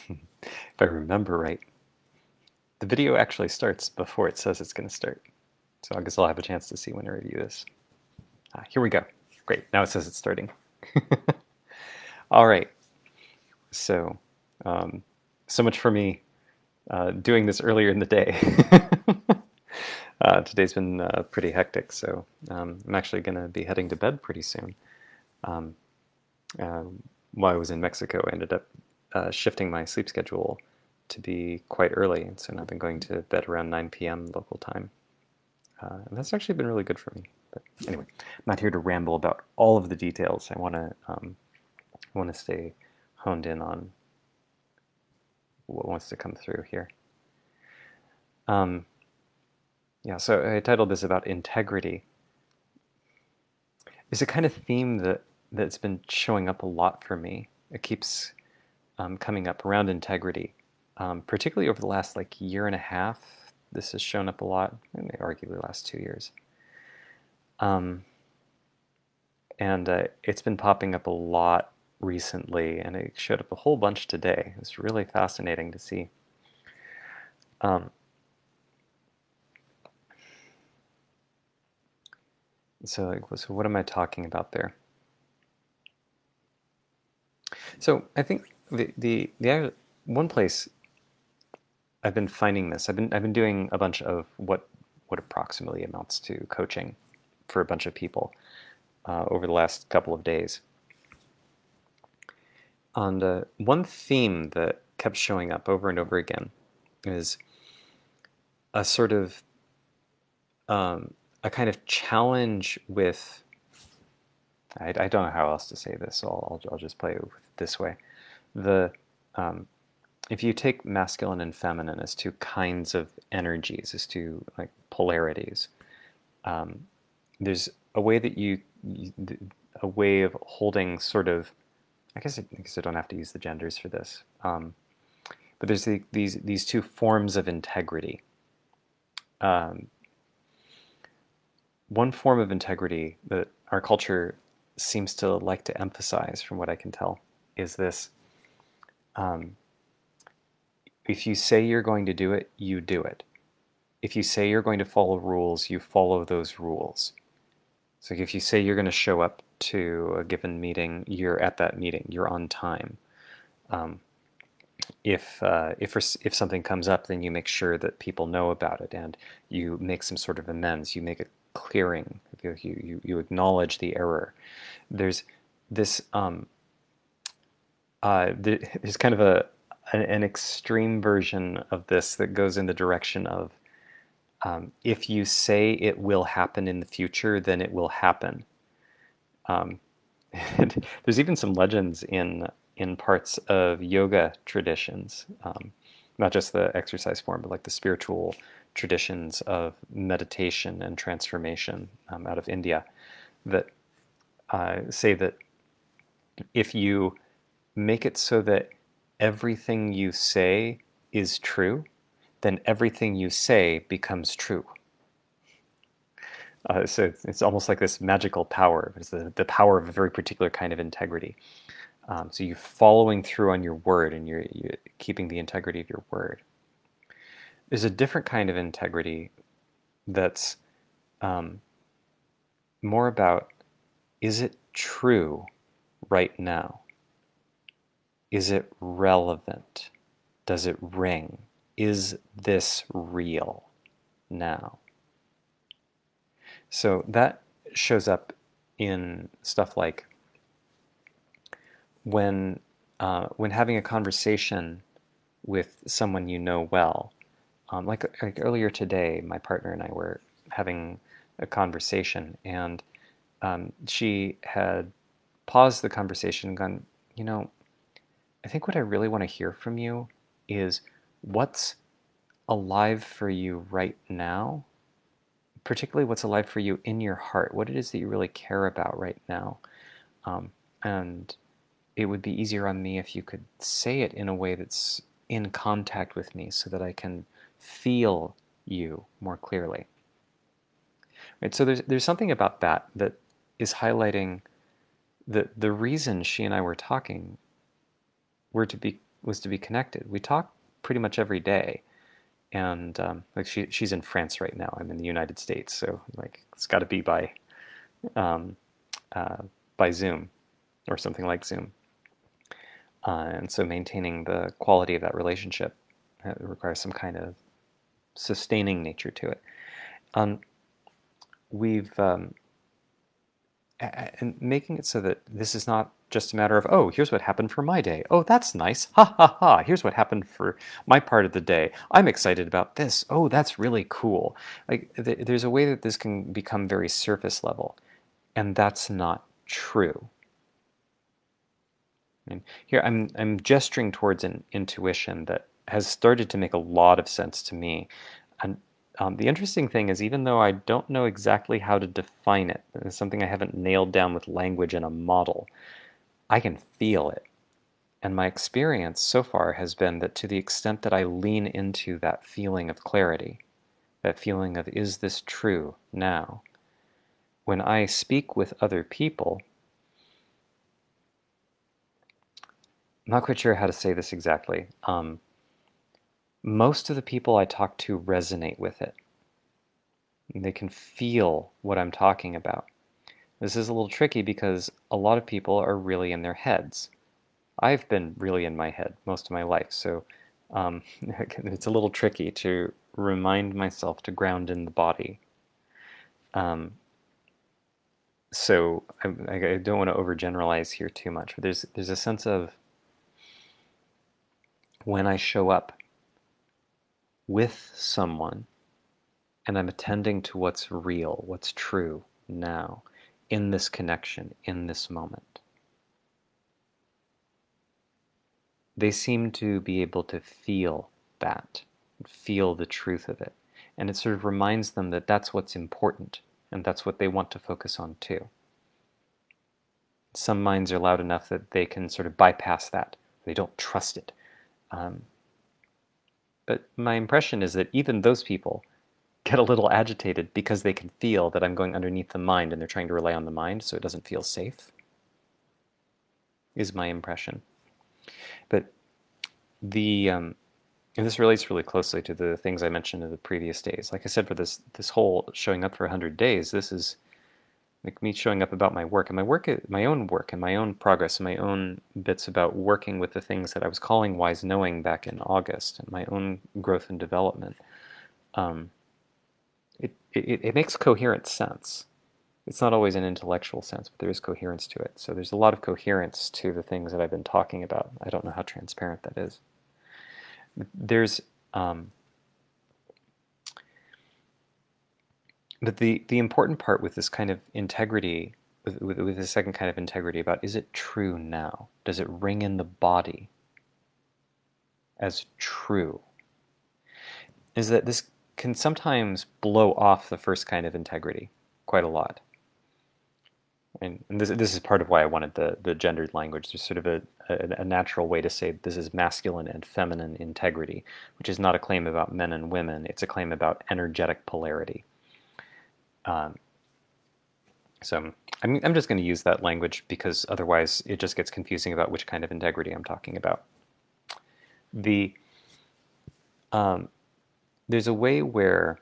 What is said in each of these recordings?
If I remember right, the video actually starts before it says it's going to start. So I guess I'll have a chance to see when I review this. Here we go. Great, now it says it's starting. All right, so so much for me doing this earlier in the day. Today's been pretty hectic, so I'm actually going to be heading to bed pretty soon. Um, uh, while I was in Mexico, I ended up shifting my sleep schedule to be quite early, and so now I've been going to bed around 9 p.m. local time. And that's actually been really good for me. But anyway, I'm not here to ramble about all of the details. I want to stay honed in on what wants to come through here. Yeah, so I titled this about integrity. It's a kind of theme that's been showing up a lot for me. It keeps coming up around integrity, particularly over the last year and a half. This has shown up a lot, and arguably the last 2 years. And it's been popping up a lot recently, and it showed up a whole bunch today. It's really fascinating to see. So what am I talking about there? So I think the one place I've been finding this, I've been doing a bunch of what approximately amounts to coaching for a bunch of people over the last couple of days. And one theme that kept showing up over and over again is a sort of a kind of challenge with, I don't know how else to say this, so I'll just play it this way. If you take masculine and feminine as two kinds of energies, as two polarities, there's a way that a way of holding sort of, I guess I don't have to use the genders for this, but there's these two forms of integrity. One form of integrity that our culture seems to like to emphasize, from what I can tell, is this: if you say you're going to do it, you do it. If you say you're going to follow rules, you follow those rules. So if you say you're going to show up to a given meeting, you're at that meeting. You're on time. If something comes up, then you make sure that people know about it, and you make some sort of amends. You make a clearing. You acknowledge the error. There's this there's kind of an extreme version of this that goes in the direction of, if you say it will happen in the future, then it will happen. And there's even some legends in parts of yoga traditions, not just the exercise form, but like the spiritual traditions of meditation and transformation out of India, that say that if you make it so that everything you say is true, then everything you say becomes true. So it's almost like this magical power. It's the power of a very particular kind of integrity. So you're following through on your word, and you're keeping the integrity of your word. There's a different kind of integrity that's more about, is it true right now? Is it relevant? Does it ring? Is this real now? So that shows up in stuff like when having a conversation with someone you know well. Like earlier today, my partner and I were having a conversation, and she had paused the conversation and gone, I think what I really want to hear from you is what's alive for you right now, particularly what's alive for you in your heart, what it is that you really care about right now. And it would be easier on me if you could say it in a way that's in contact with me, so that I can feel you more clearly. Right? So there's something about that is highlighting the reason she and I were talking were to be was to be connected. We talk pretty much every day, and like she's in France right now. I'm in the United States, so like it's got to be um, by Zoom or something like Zoom. And so maintaining the quality of that relationship requires some kind of sustaining nature to it. Um, we've and making it so that this is not just a matter of, oh, here's what happened for my day. Oh, that's nice. Ha ha ha. Here's what happened for my part of the day. I'm excited about this. Oh, that's really cool. Like there's a way that this can become very surface level, and that's not true. And here I'm gesturing towards an intuition that has started to make a lot of sense to me. And the interesting thing is, even though I don't know exactly how to define it, it's something I haven't nailed down with language and a model, I can feel it. And my experience so far has been that to the extent that I lean into that feeling of clarity, that feeling of, is this true now? When I speak with other people, I'm not quite sure how to say this exactly. Most of the people I talk to resonate with it. They can feel what I'm talking about. This is a little tricky because a lot of people are really in their heads. I've been really in my head most of my life, so it's a little tricky to remind myself to ground in the body. So I don't want to overgeneralize here too much, but there's a sense of when I show up with someone and I'm attending to what's real, what's true now, in this connection, in this moment. They seem to be able to feel that, feel the truth of it. And it sort of reminds them that that's what's important, and that's what they want to focus on too. Some minds are loud enough that they can sort of bypass that. They don't trust it. But my impression is that even those people get a little agitated because they can feel that I'm going underneath the mind and they're trying to rely on the mind so it doesn't feel safe, is my impression. But and this relates really closely to the things I mentioned in the previous days. Like I said, for this whole showing up for 100 days, this is like me showing up about my work, and my own work, and my own progress, and my own bits about working with the things that I was calling wise knowing back in August, and my own growth and development. It makes coherent sense. It's not always an intellectual sense, but there is coherence to it. So there's a lot of coherence to the things that I've been talking about. I don't know how transparent that is. There's but the important part with this kind of integrity, with the second kind of integrity about, is it true now? Does it ring in the body as true? Is that this can sometimes blow off the first kind of integrity quite a lot. And this is part of why I wanted the gendered language. There's sort of a natural way to say this is masculine and feminine integrity, which is not a claim about men and women. It's a claim about energetic polarity. So I'm just going to use that language because otherwise it just gets confusing about which kind of integrity I'm talking about. There's a way where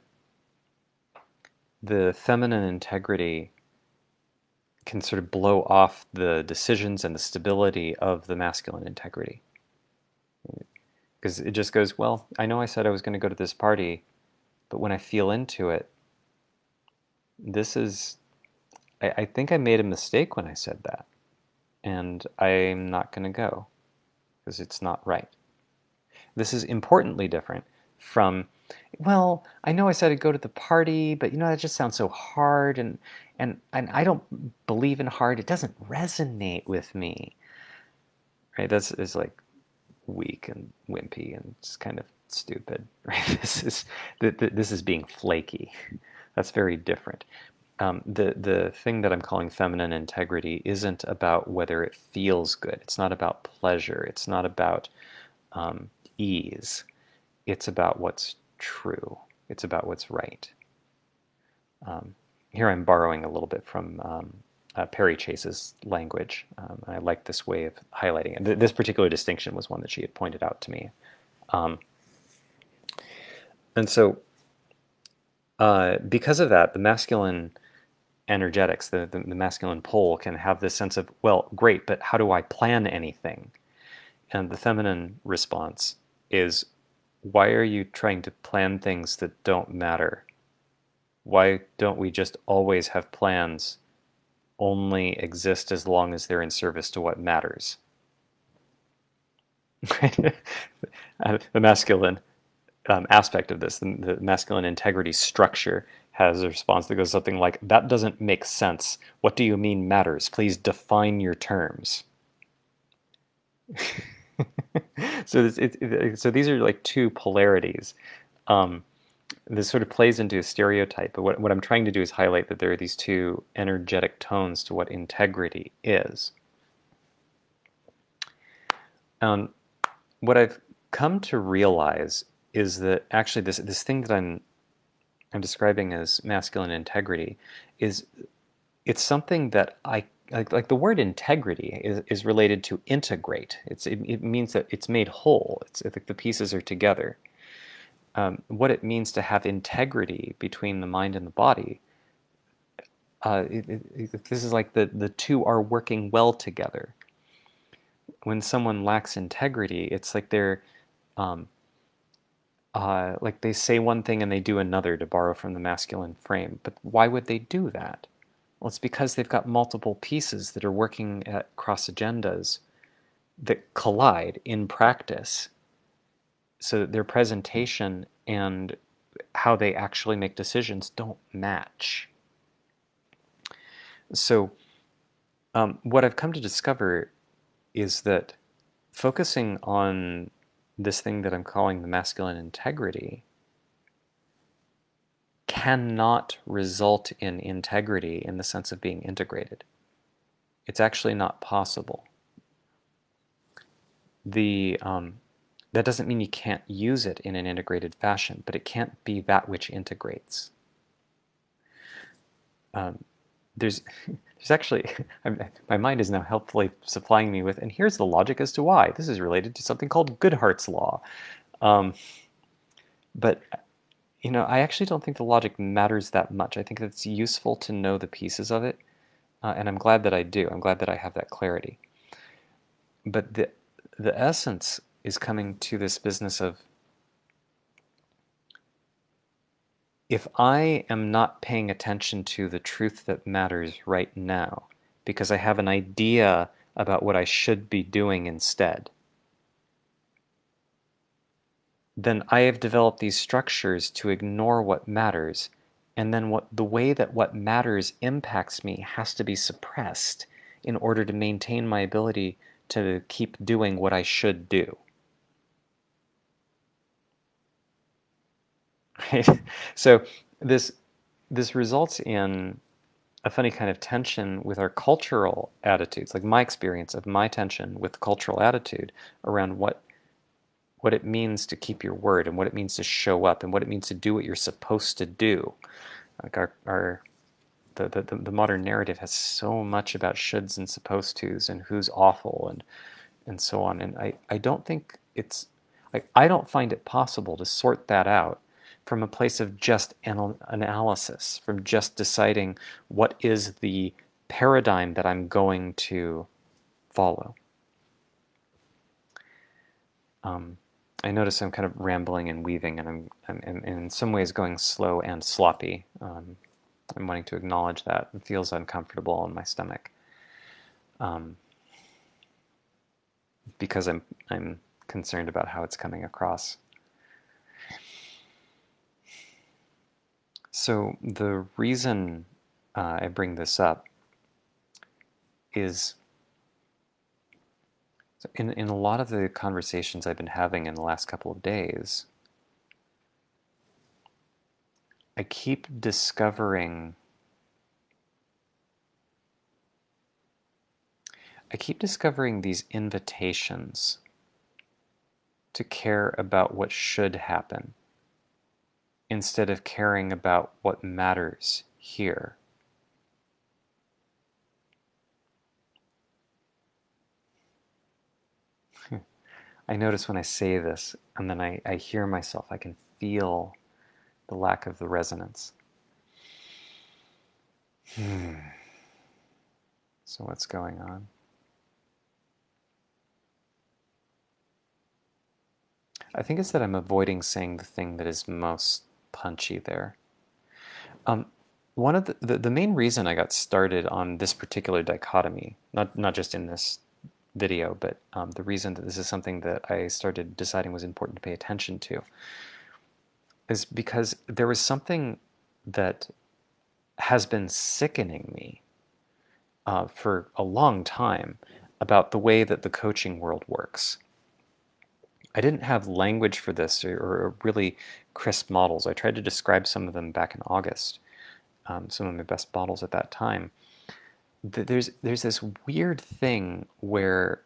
the feminine integrity can sort of blow off the decisions and the stability of the masculine integrity. Because it just goes, well, I know I said I was going to go to this party, but when I feel into it, I think I made a mistake when I said that, and I'm not going to go because it's not right. This is importantly different from, well, I know I said I'd go to the party, but that just sounds so hard, and I don't believe in hard. It doesn't resonate with me. Right? Is like weak and wimpy and it's kind of stupid. Right? This is being flaky. That's very different. The thing that I'm calling feminine integrity isn't about whether it feels good. It's not about pleasure. It's not about ease. It's about what's true. It's about what's right. Here I'm borrowing a little bit from Perry Chase's language. I like this way of highlighting it. This particular distinction was one that she had pointed out to me. And so because of that, the masculine energetics, the masculine pole, can have this sense of, well, great, but how do I plan anything? And the feminine response is, why are you trying to plan things that don't matter? Why don't we just always have plans only exist as long as they're in service to what matters? The masculine aspect of this, the masculine integrity structure, has a response that goes something like, that doesn't make sense. What do you mean matters? Please define your terms. So so these are like two polarities. This sort of plays into a stereotype, but what I'm trying to do is highlight that there are these two energetic tones to what integrity is. What I've come to realize is that actually this thing that I'm describing as masculine integrity it's something that I like the word integrity is related to integrate. It means that it's made whole. It's like the pieces are together. What it means to have integrity between the mind and the body, this is like the two are working well together. When someone lacks integrity, it's like they're like they say one thing and they do another, to borrow from the masculine frame. But why would they do that? Well, it's because they've got multiple pieces that are working at cross agendas that collide in practice, so that their presentation and how they actually make decisions don't match. So what I've come to discover is that focusing on this thing that I'm calling the masculine integrity cannot result in integrity in the sense of being integrated. It's actually not possible. That doesn't mean you can't use it in an integrated fashion, but it can't be that which integrates. There's actually, my mind is now helpfully supplying me with, and here's the logic as to why. This is related to something called Goodhart's law. But I actually don't think the logic matters that much. I think that it's useful to know the pieces of it, and I'm glad that I do. I'm glad that I have that clarity. But the essence is coming to this business of, if I am not paying attention to the truth that matters right now, because I have an idea about what I should be doing instead, then I have developed these structures to ignore what matters, and then the way that what matters impacts me has to be suppressed in order to maintain my ability to keep doing what I should do. Right? So this results in a funny kind of tension with our cultural attitudes, like my experience of my tension with the cultural attitude around what it means to keep your word, and what it means to show up, and what it means to do what you're supposed to do. Like the modern narrative has so much about shoulds and supposed tos, and who's awful, and so on. And I don't think it's like, I don't find it possible to sort that out from a place of just analysis, from just deciding what is the paradigm that I'm going to follow. I notice I'm kind of rambling and weaving, and I'm in some ways going slow and sloppy. I'm wanting to acknowledge that. It feels uncomfortable in my stomach, because I'm concerned about how it's coming across. So the reason I bring this up is, in a lot of the conversations I've been having in the last couple of days, I keep discovering these invitations to care about what should happen instead of caring about what matters here. I notice when I say this and then I hear myself, I can feel the lack of the resonance. So what's going on? I think it's that I'm avoiding saying the thing that is most punchy there. One of the main reason I got started on this particular dichotomy, not just in this video, but the reason that this is something that I started deciding was important to pay attention to, is because there was something that has been sickening me for a long time about the way that the coaching world works. I didn't have language for this or really crisp models. I tried to describe some of them back in August, some of my best models at that time. There's this weird thing where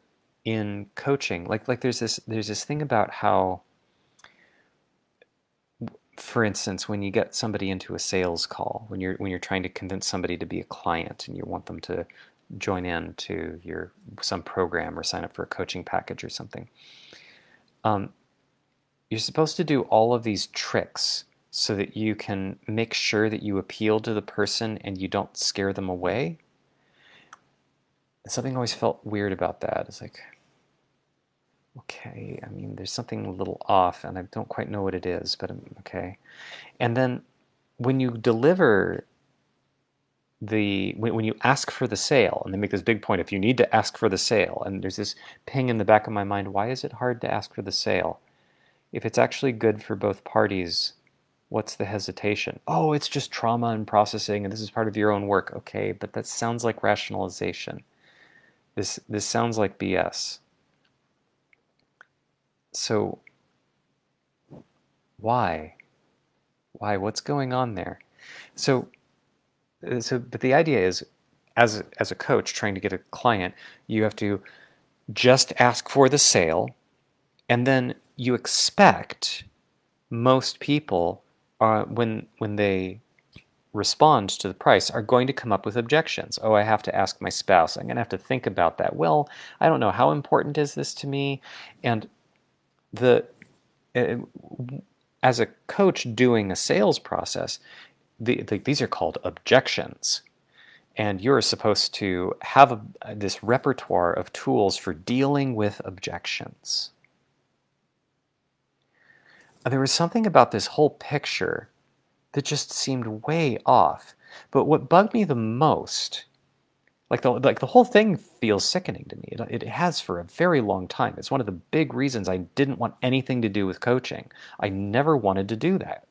in coaching, like there's this thing about how, for instance, when you get somebody into a sales call, when you're trying to convince somebody to be a client and you want them to join in to some program or sign up for a coaching package or something, you're supposed to do all of these tricks so that you can make sure that you appeal to the person and you don't scare them away. Something always felt weird about that. It's like, okay, I mean, there's something a little off and I don't quite know what it is, but okay. And then when you deliver when you ask for the sale, and they make this big point, if you need to ask for the sale, and there's this ping in the back of my mind, why is it hard to ask for the sale? If it's actually good for both parties, what's the hesitation? Oh, it's just trauma and processing, and this is part of your own work. Okay, but that sounds like rationalization. This sounds like BS. So why? Why? What's going on there? But the idea is, as a coach trying to get a client, you have to just ask for the sale, and then you expect most people, when they respond to the price, are going to come up with objections. Oh, I have to ask my spouse. I'm going to have to think about that. Well, I don't know. How important is this to me? And as a coach doing a sales process, these are called objections. And you're supposed to have this repertoire of tools for dealing with objections. There was something about this whole picture that just seemed way off. But what bugged me the most, like the whole thing feels sickening to me. It has for a very long time. It's one of the big reasons I didn't want anything to do with coaching. I never wanted to do that.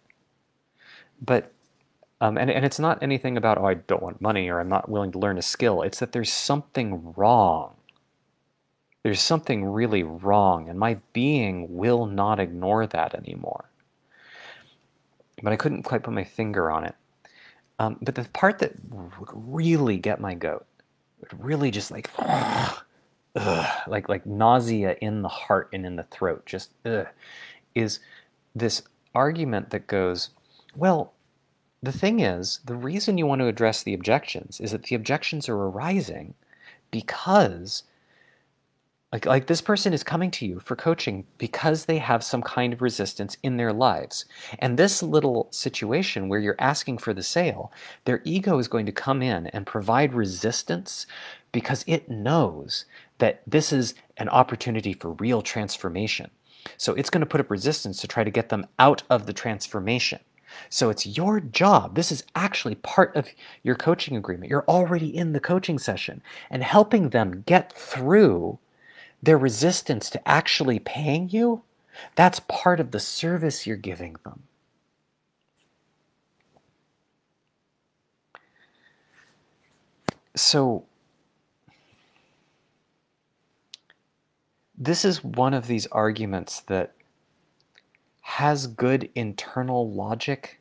But and it's not anything about, oh, I don't want money or I'm not willing to learn a skill. It's that there's something wrong. There's something really wrong, and my being will not ignore that anymore. But I couldn't quite put my finger on it. But the part that would really get my goat, would really just like, like nausea in the heart and in the throat, just is this argument that goes, well, the thing is, the reason you want to address the objections is that the objections are arising because like this person is coming to you for coaching because they have some kind of resistance in their lives. And this little situation where you're asking for the sale, their ego is going to come in and provide resistance because it knows that this is an opportunity for real transformation. So it's going to put up resistance to try to get them out of the transformation. So it's your job. This is actually part of your coaching agreement. You're already in the coaching session and helping them get through their resistance to actually paying you. That's part of the service you're giving them. So this is one of these arguments that has good internal logic,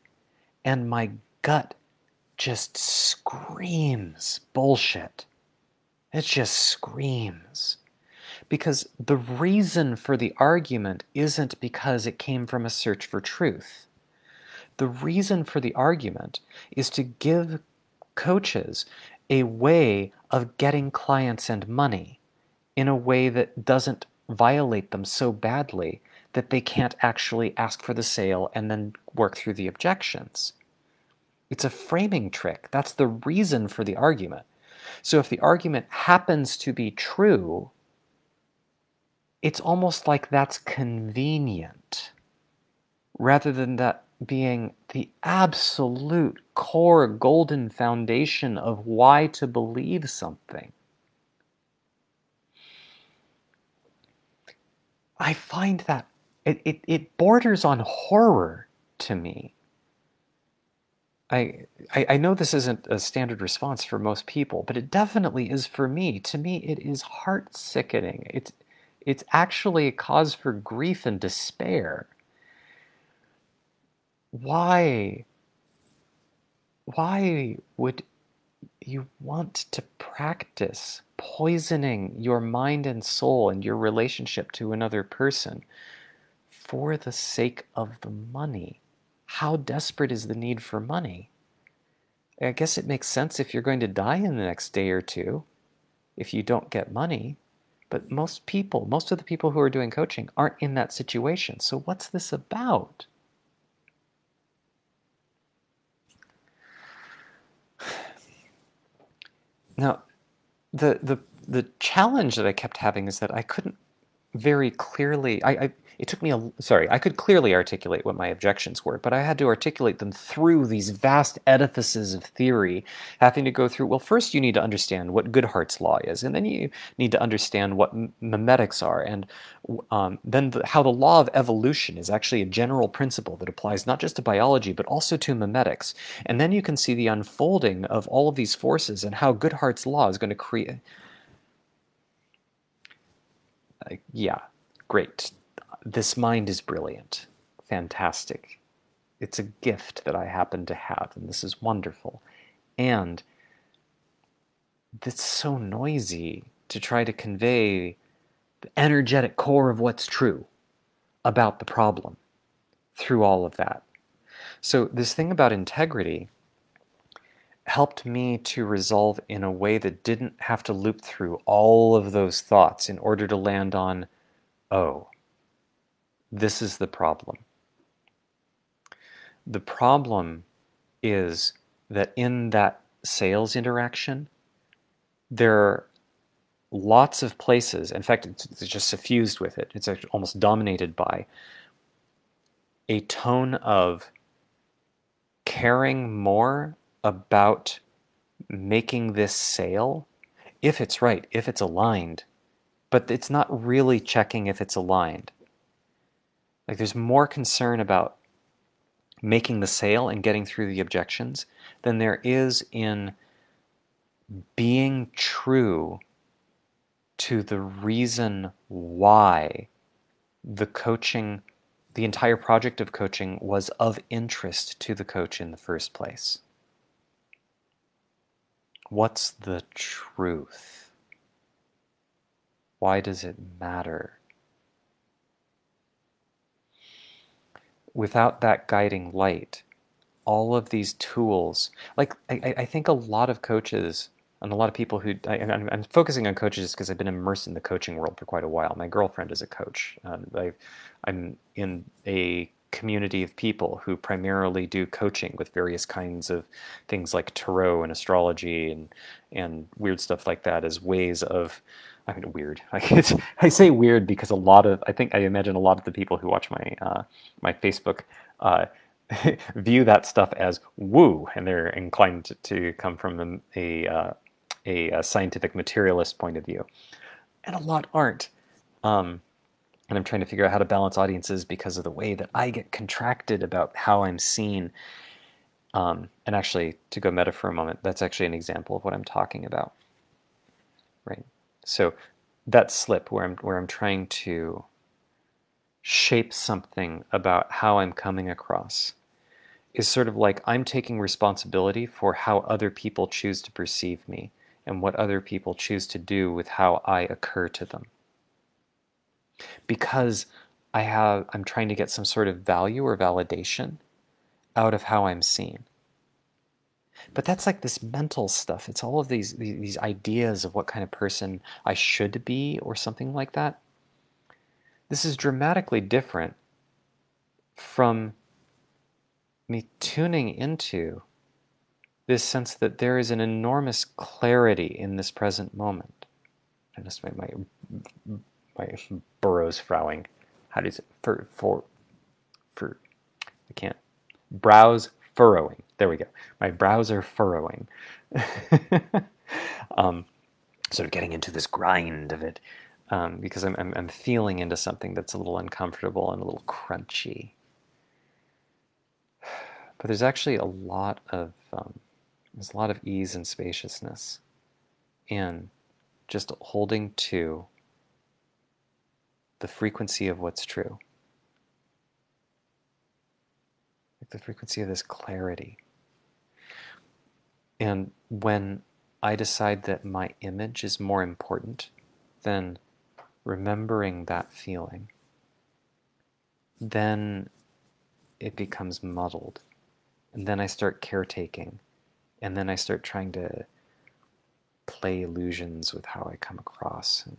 and my gut just screams bullshit. It just screams. Because the reason for the argument isn't because it came from a search for truth. The reason for the argument is to give coaches a way of getting clients and money in a way that doesn't violate them so badly that they can't actually ask for the sale and then work through the objections. It's a framing trick. That's the reason for the argument. So if the argument happens to be true, it's almost like that's convenient, rather than that being the absolute core golden foundation of why to believe something. I find that it borders on horror to me. I know this isn't a standard response for most people, but it definitely is for me. To me, it is heart-sickening. It's actually a cause for grief and despair. Why would you want to practice poisoning your mind and soul and your relationship to another person for the sake of the money? How desperate is the need for money? I guess it makes sense if you're going to die in the next day or two, if you don't get money. But most of the people who are doing coaching aren't in that situation. So what's this about? Now, the challenge that I kept having is that I couldn't very clearly, it took me I could clearly articulate what my objections were, but I had to articulate them through these vast edifices of theory, having to go through, well, first you need to understand what Goodhart's law is, and then you need to understand what memetics are, and then how the law of evolution is actually a general principle that applies not just to biology, but also to memetics. And then you can see the unfolding of all of these forces and how Goodhart's law is going to create. Yeah, great. This mind is brilliant. Fantastic. It's a gift that I happen to have, and this is wonderful. And it's so noisy to try to convey the energetic core of what's true about the problem through all of that. So this thing about integrity helped me to resolve in a way that didn't have to loop through all of those thoughts in order to land on, oh, this is the problem. The problem is that in that sales interaction, there are lots of places, in fact, it's just suffused with it. It's actually almost dominated by a tone of caring more about making this sale, if it's right, if it's aligned, but it's not really checking if it's aligned. Like there's more concern about making the sale and getting through the objections than there is in being true to the reason why the entire project of coaching was of interest to the coach in the first place. What's the truth? Why does it matter? Without that guiding light, all of these tools, like I think a lot of coaches and a lot of people who, I'm focusing on coaches because I've been immersed in the coaching world for quite a while. My girlfriend is a coach. I'm in a community of people who primarily do coaching with various kinds of things like tarot and astrology and weird stuff like that as ways of, I mean, weird. I say weird because I imagine a lot of the people who watch my Facebook view that stuff as woo, and they're inclined to come from a scientific materialist point of view, and a lot aren't. And I'm trying to figure out how to balance audiences because of the way that I get contracted about how I'm seen. And actually, to go meta for a moment, that's actually an example of what I'm talking about, right? So that slip where I'm trying to shape something about how I'm coming across is sort of like I'm taking responsibility for how other people choose to perceive me and what other people choose to do with how I occur to them. Because I'm trying to get some sort of value or validation out of how I'm seen. But that's like this mental stuff. It's all of these ideas of what kind of person I should be or something like that. This is dramatically different from me tuning into this sense that there is an enormous clarity in this present moment. I just made my burrows frowning. How does it for I can't brows furrowing. There we go. My brows are furrowing. Sort of getting into this grind of it because I'm feeling into something that's a little uncomfortable and a little crunchy. But there's actually a lot of ease and spaciousness in just holding to the frequency of what's true, like the frequency of this clarity. And when I decide that my image is more important than remembering that feeling, then it becomes muddled. And then I start caretaking. And then I start trying to play illusions with how I come across. And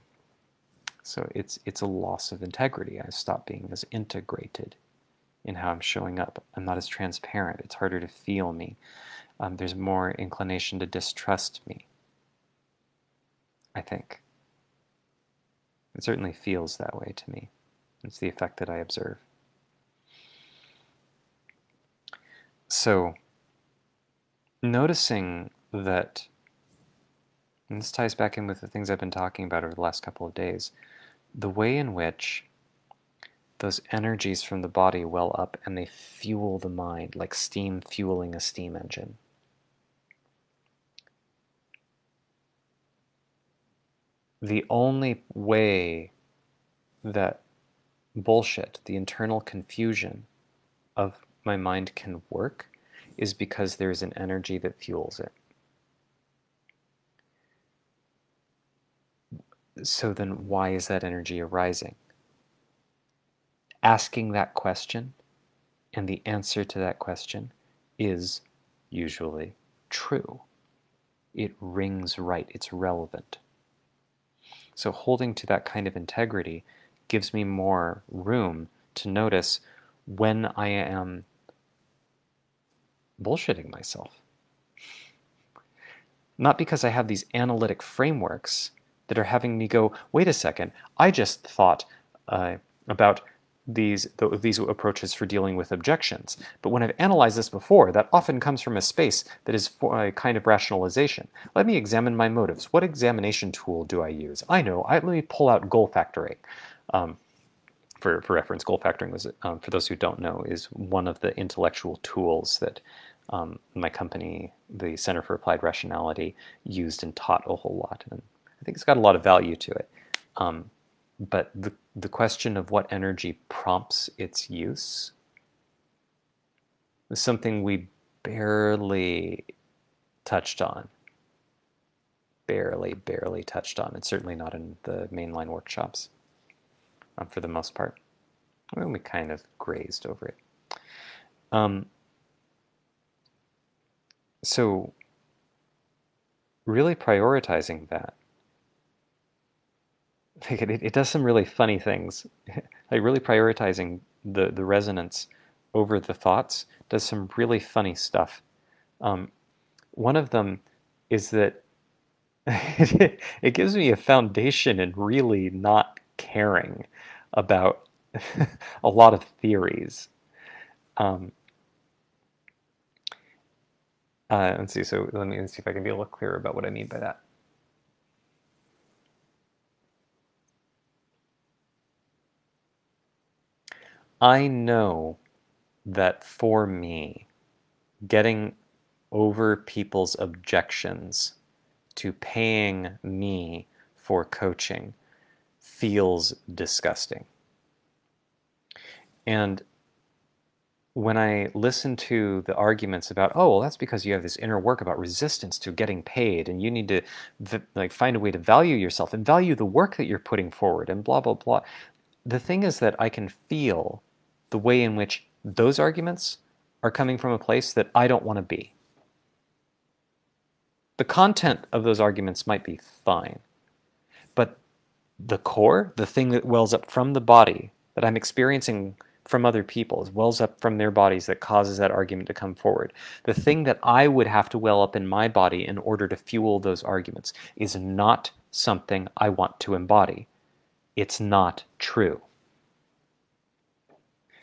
so it's a loss of integrity. I stop being as integrated in how I'm showing up. I'm not as transparent. It's harder to feel me. There's more inclination to distrust me, I think. It certainly feels that way to me. It's the effect that I observe. So, noticing that, and this ties back in with the things I've been talking about over the last couple of days, the way in which those energies from the body well up and they fuel the mind, like steam fueling a steam engine. The only way that bullshit, the internal confusion of my mind can work is because there's an energy that fuels it. So then why is that energy arising? Asking that question and the answer to that question is usually true. It rings right, it's relevant. So holding to that kind of integrity gives me more room to notice when I am bullshitting myself. Not because I have these analytic frameworks that are having me go, wait a second, I just thought about these approaches for dealing with objections. But when I've analyzed this before, that often comes from a space that is for a kind of rationalization. Let me examine my motives. What examination tool do I use? I know, let me pull out goal factoring. For reference, goal factoring was, for those who don't know, is one of the intellectual tools that my company, the Center for Applied Rationality, used and taught a whole lot. And I think it's got a lot of value to it. But the question of what energy prompts its use is something we barely touched on. Barely touched on. It's certainly not in the mainline workshops, for the most part. Well, we kind of grazed over it. So really prioritizing that, it does some really funny things. Like really prioritizing the resonance over the thoughts does some really funny stuff. One of them is that it gives me a foundation in really not caring about a lot of theories. Let's see. So let me see if I can be a little clearer about what I mean by that. I know that for me, getting over people's objections to paying me for coaching feels disgusting. And when I listen to the arguments about, oh, well, that's because you have this inner work about resistance to getting paid, and you need to like find a way to value yourself and value the work that you're putting forward, and blah, blah, blah. The thing is that I can feel the way in which those arguments are coming from a place that I don't want to be. The content of those arguments might be fine, but the core, the thing that wells up from the body that I'm experiencing from other people, wells up from their bodies that causes that argument to come forward. The thing that I would have to well up in my body in order to fuel those arguments is not something I want to embody. It's not true.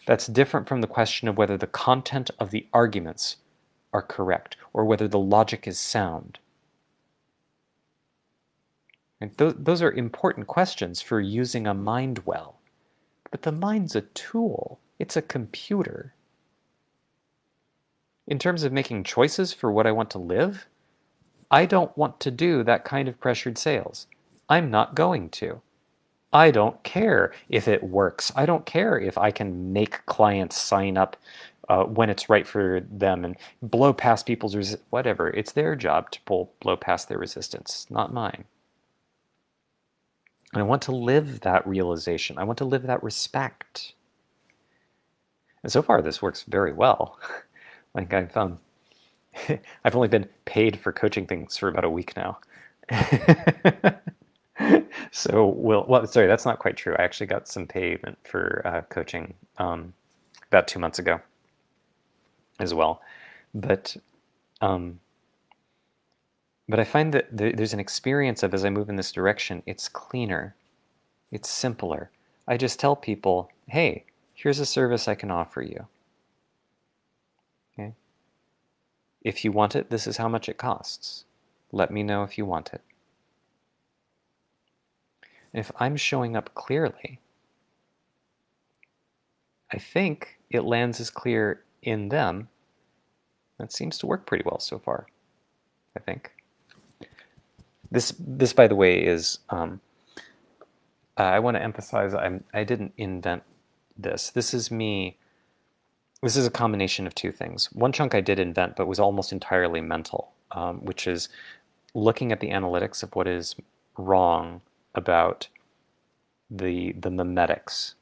That's different from the question of whether the content of the arguments are correct or whether the logic is sound. And those are important questions for using a mind well. But the mind's a tool. It's a computer. In terms of making choices for what I want to live, I don't want to do that kind of pressured sales. I'm not going to. I don't care if it works. I don't care if I can make clients sign up when it's right for them and blow past people's whatever. It's their job to blow past their resistance, not mine. And I want to live that realization. I want to live that respect. And so far, this works very well. Like I've found, I've only been paid for coaching things for about a week now. So, well, sorry, that's not quite true. I actually got some payment for coaching about 2 months ago as well. But I find that there's an experience of, as I move in this direction, it's cleaner, it's simpler. I just tell people, hey, here's a service I can offer you. Okay? If you want it, this is how much it costs. Let me know if you want it. And if I'm showing up clearly, I think it lands as clear in them. That seems to work pretty well so far, I think. This, by the way, is, I want to emphasize, I didn't invent this. This is me. This is a combination of two things. One chunk I did invent, but was almost entirely mental, which is looking at the analytics of what is wrong about the memetics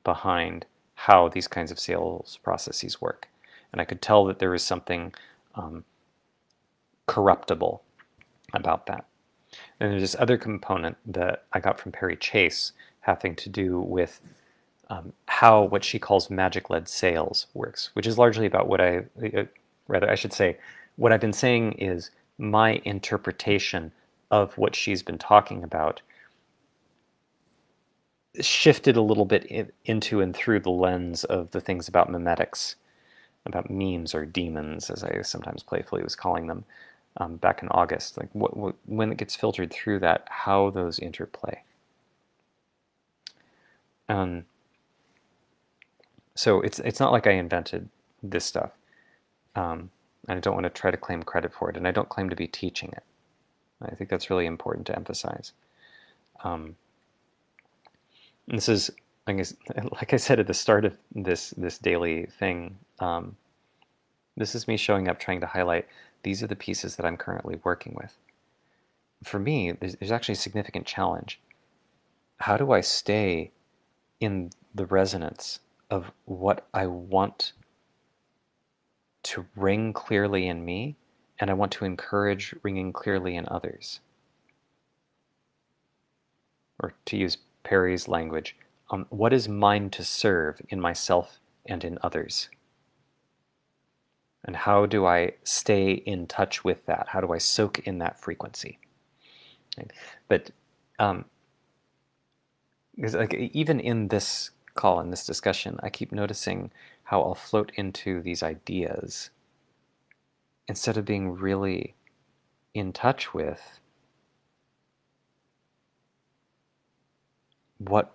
behind how these kinds of sales processes work. And I could tell that there was something corruptible about that. And there's this other component that I got from Perry Chase having to do with how what she calls magic-led sales works, which is largely about what I should say, what I've been saying is my interpretation of what she's been talking about shifted a little bit into and through the lens of the things about memetics, about memes or demons, as I sometimes playfully was calling them back in August. Like when it gets filtered through that, how those interplay. So it's not like I invented this stuff. And I don't want to try to claim credit for it, and I don't claim to be teaching it. I think that's really important to emphasize. And this is, like I said at the start of this daily thing, this is me showing up trying to highlight these are the pieces that I'm currently working with. For me, there's actually a significant challenge. How do I stay in the resonance of what I want to ring clearly in me, and I want to encourage ringing clearly in others? Or to use Perry's language, what is mine to serve in myself and in others? And how do I stay in touch with that? How do I soak in that frequency? Right? But because like even in this call, in this discussion, I keep noticing how I'll float into these ideas instead of being really in touch with what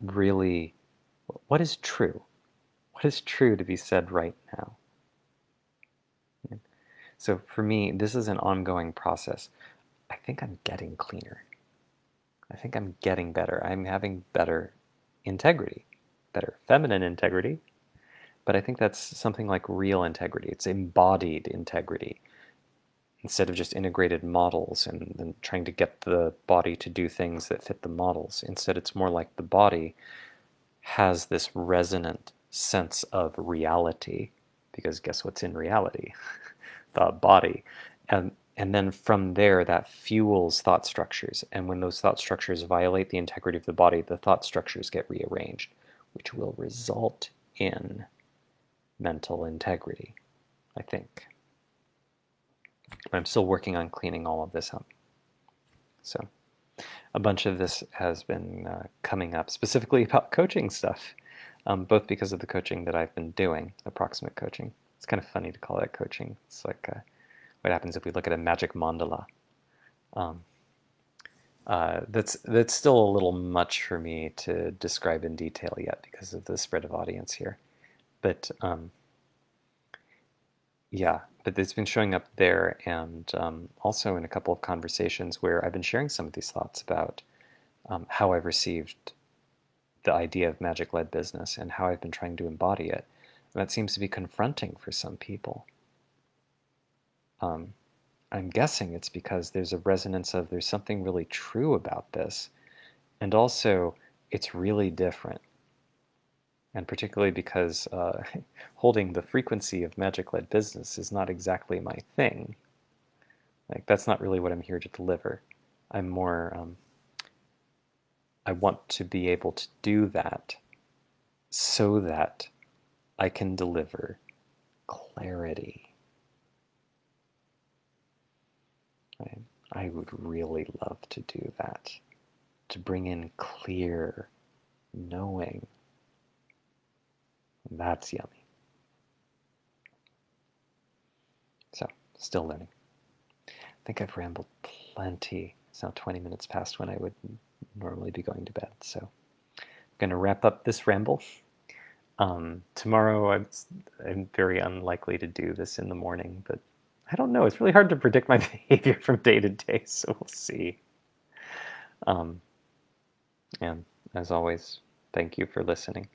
is true? What is true to be said right now? So for me, this is an ongoing process. I think I'm getting cleaner. I think I'm getting better. I'm having better integrity, better feminine integrity, but I think that's something like real integrity. It's embodied integrity instead of just integrated models and trying to get the body to do things that fit the models. Instead, it's more like the body has this resonant sense of reality, because guess what's in reality? The body. And And then from there, that fuels thought structures. And when those thought structures violate the integrity of the body, the thought structures get rearranged, which will result in mental integrity, I think. But I'm still working on cleaning all of this up. So a bunch of this has been coming up, specifically about coaching stuff, both because of the coaching that I've been doing, approximate coaching. It's kind of funny to call that coaching. It's like what happens if we look at a magic mandala. That's still a little much for me to describe in detail yet because of the spread of audience here. But yeah, but it's been showing up there, and also in a couple of conversations where I've been sharing some of these thoughts about how I've received the idea of magic-led business and how I've been trying to embody it. And that seems to be confronting for some people. I'm guessing it's because there's a resonance of there's something really true about this, and also it's really different. And particularly because holding the frequency of magic-led business is not exactly my thing. Like, that's not really what I'm here to deliver. I'm more, I want to be able to do that so that I can deliver clarity. I would really love to do that, to bring in clear knowing. That's yummy. So, still learning. I think I've rambled plenty. It's now 20 minutes past when I would normally be going to bed, so I'm going to wrap up this ramble. Tomorrow I'm very unlikely to do this in the morning, but I don't know. It's really hard to predict my behavior from day to day, so we'll see. And as always, thank you for listening.